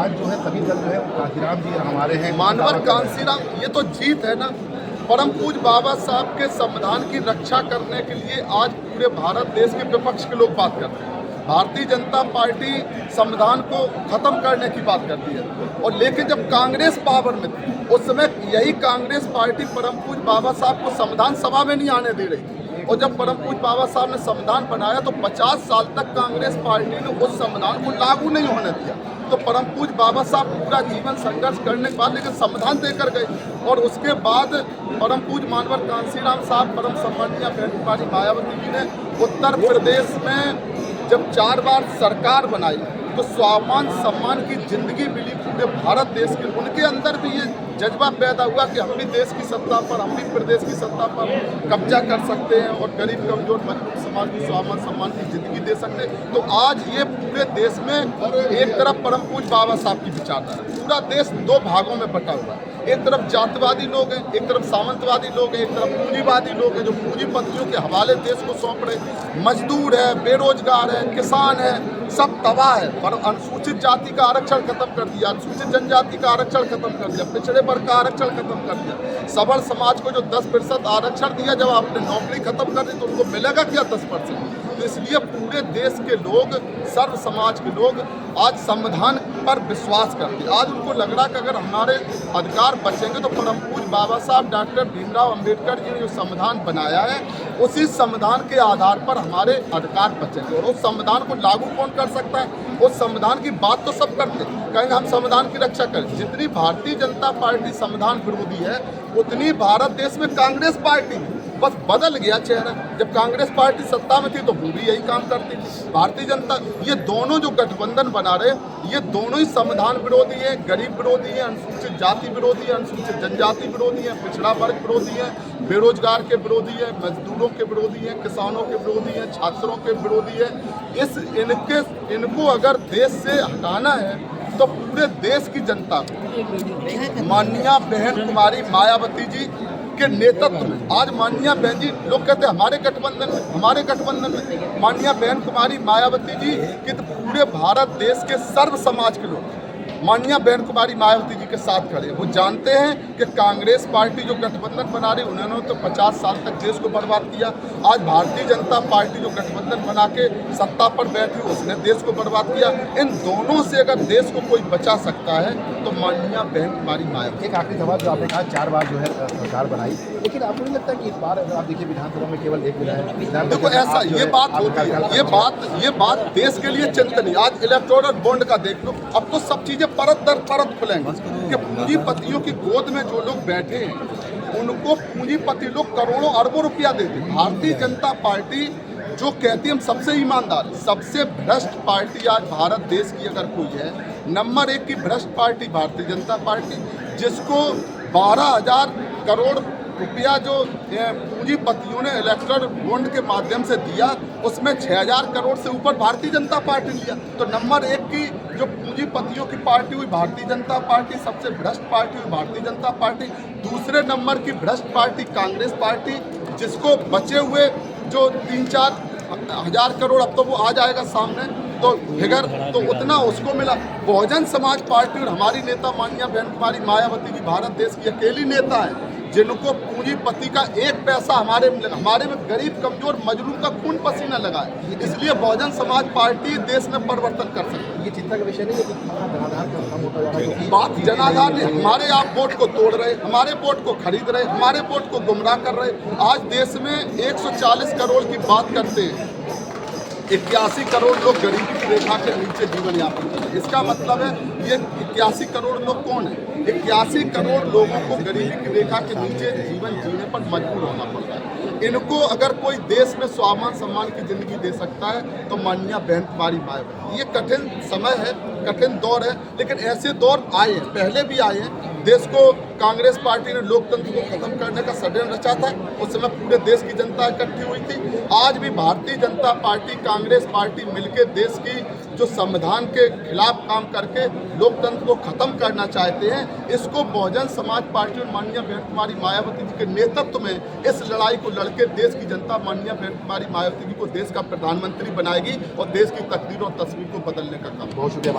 आज जो है सभी दल जो है कांशीराम जी हमारे हैं, मानवर कांशीराम, ये तो जीत है ना। परम पूज्य बाबा साहब के संविधान की रक्षा करने के लिए आज पूरे भारत देश के विपक्ष के लोग बात करते हैं। भारतीय जनता पार्टी संविधान को खत्म करने की बात करती है, और लेकिन जब कांग्रेस पावर में थी उस समय यही कांग्रेस पार्टी परम पूज्य बाबा साहब को संविधान सभा में नहीं आने दे रही थी। और जब परम पूज्य बाबा साहब ने संविधान बनाया तो 50 साल तक कांग्रेस पार्टी ने उस संविधान को लागू नहीं होने दिया। तो परम पूज्य बाबा साहब पूरा जीवन संघर्ष करने के बाद लेकिन संविधान देकर गए, और उसके बाद परम पूज्य मानवर कांशीराम साहब, परम सम्मानीय बहन कुमारी मायावती जी ने उत्तर प्रदेश में जब 4 बार सरकार बनाई तो स्वाभिमान सम्मान की जिंदगी मिली पूरे भारत देश के। उनके अंदर भी ये जज्बा पैदा हुआ कि हम भी देश की सत्ता पर, हम भी प्रदेश की सत्ता पर कब्जा कर सकते हैं और गरीब कमजोर मजबूत समाज को स्वाभिमान सम्मान की जिंदगी दे सकते हैं। तो आज ये पूरे देश में एक तरफ परम पूज्य बाबा साहब की विचारधारा, पूरा देश 2 भागों में बटा हुआ है। एक तरफ जातिवादी लोग हैं, एक तरफ सामंतवादी लोग हैं, एक तरफ पूंजीवादी लोग हैं जो पूंजीपतियों के हवाले देश को सौंप रहे। मजदूर है, बेरोजगार है, किसान है, सब तबाह है। पर अनुसूचित जाति का आरक्षण खत्म कर दिया, अनुसूचित जनजाति का आरक्षण खत्म कर दिया, पिछड़े वर्ग का आरक्षण खत्म कर दिया। सबल समाज को जो 10% आरक्षण दिया, जब आपने नौकरी खत्म कर दी तो उनको मिलेगा क्या 10%? तो इसलिए पूरे देश के लोग, सर्व समाज के लोग आज संविधान पर विश्वास करते हैं। आज उनको लग रहा कि अगर हमारे अधिकार बचेंगे तो परम पूज्य बाबा साहब डॉक्टर भीमराव अंबेडकर जी ने जो संविधान बनाया है उसी संविधान के आधार पर हमारे अधिकार बचेंगे। और उस संविधान को लागू कौन कर सकता है? उस संविधान की बात तो सब करते हैं, कहेंगे हम संविधान की रक्षा करें। जितनी भारतीय जनता पार्टी संविधान विरोधी है उतनी भारत देश में कांग्रेस पार्टी, बस बदल गया चेहरा। जब कांग्रेस पार्टी सत्ता में थी तो वो भी यही काम करती थी। भारतीय जनता, ये दोनों जो गठबंधन बना रहे ये दोनों ही संविधान विरोधी है, गरीब विरोधी है, अनुसूचित जाति विरोधी है, अनुसूचित जनजाति विरोधी है, पिछड़ा वर्ग विरोधी है, बेरोजगार के विरोधी है, मजदूरों के विरोधी है, किसानों के विरोधी है, छात्रों के विरोधी है। इनको अगर देश से हटाना है तो पूरे देश की जनता को माननीय बहन कुमारी मायावती जी के नेतृत्व में, आज माननीय बहन जी, लोग कहते हैं हमारे गठबंधन में माननीय बहन कुमारी मायावती जी कि तो पूरे भारत देश के सर्व समाज के लोग माननीय बहन कुमारी मायावती जी के साथ खड़े। वो जानते हैं कि कांग्रेस पार्टी जो गठबंधन बना रही उन्होंने तो 50 साल तक देश को बर्बाद किया। आज भारतीय जनता पार्टी जो गठबंधन बना के सत्ता पर बैठी उसने देश को बर्बाद किया। इन दोनों से अगर देश को कोई बचा सकता है तो माननीय बहन कुमारी मायावती। एक आखिरी सवाल, जो आपने कहा 4 बार जो है सरकार बनाई, लेकिन आपको नहीं लगता कि इस बार अगर आप देखिए विधानसभा में केवल एक विधायक? देखो ऐसा ये बात होती है, ये बात देश के लिए चिंतनीय। आज इलेक्टोरल बॉन्ड का देख लो, अब तो सब चीजें परत दर परत खुलेंगे कि पूंजीपतियों की गोद में जो लोग बैठे हैं उनको पूंजीपति लोग करोड़ों अरबों रुपया देते हैं। भारतीय जनता पार्टी जो कहती है हम सबसे ईमानदार, सबसे भ्रष्ट पार्टी आज भारत देश की अगर कोई है, नंबर 1 की भ्रष्ट पार्टी भारतीय जनता पार्टी, जिसको 12,000 करोड़ रुपया जो पूंजीपतियों ने इलेक्टोरल बॉन्ड के माध्यम से दिया उसमें 6,000 करोड़ से ऊपर भारतीय जनता पार्टी लिया। तो नंबर 1 की जो पूंजीपतियों की पार्टी हुई भारतीय जनता पार्टी, सबसे भ्रष्ट पार्टी हुई भारतीय जनता पार्टी। दूसरे नंबर की भ्रष्ट पार्टी कांग्रेस पार्टी, जिसको बचे हुए जो 3-4 हज़ार करोड़, अब तो वो आ जाएगा सामने तो फिगर, तो उतना उसको मिला। बहुजन समाज पार्टी और हमारी नेता माननीय बहन कुमारी मायावती जी भारत देश की अकेली नेता है जिनको पूंजीपति का 1 पैसा हमारे में गरीब कमजोर मजलूम का खून पसीना लगा है। इसलिए बहुजन समाज पार्टी देश में परिवर्तन कर सकती है। ये चिंता का विषय नहीं है कि जनाधार कम होता जा रहा है? बात जनाधार ने हमारे आप वोट को तोड़ रहे, हमारे वोट को खरीद रहे, हमारे वोट को गुमराह कर रहे। आज देश में 140 करोड़ की बात करते हैं, 81 करोड़ लोग गरीबी की रेखा के नीचे जीवन यापन कर रहे हैं। इसका मतलब है ये 81 करोड़ लोग कौन है? 81 करोड़ लोगों को गरीबी की रेखा के नीचे जीवन जीने पर मजबूर होना पड़ रहा है। इनको अगर कोई देश में स्वाभिमान सम्मान की जिंदगी दे सकता है तो माननीय बहन कुमारी मायावती। ये कठिन समय है, कठिन दौर है, लेकिन ऐसे दौर आए हैं, पहले भी आए हैं। देश को कांग्रेस पार्टी ने लोकतंत्र को खत्म करने का षड्यंत्र रचा था, उस समय पूरे देश की जनता इकट्ठी हुई थी। आज भी भारतीय जनता पार्टी कांग्रेस पार्टी मिलकर देश की जो संविधान के खिलाफ काम करके लोकतंत्र को खत्म करना चाहते हैं, इसको बहुजन समाज पार्टी और माननीय बहन कुमारी मायावती जी के नेतृत्व में इस लड़ाई को लड़के देश की जनता माननीय बहन कुमारी मायावती जी को देश का प्रधानमंत्री बनाएगी और देश की तकदीर और तस्वीर को बदलने का काम। बहुत शुक्रिया।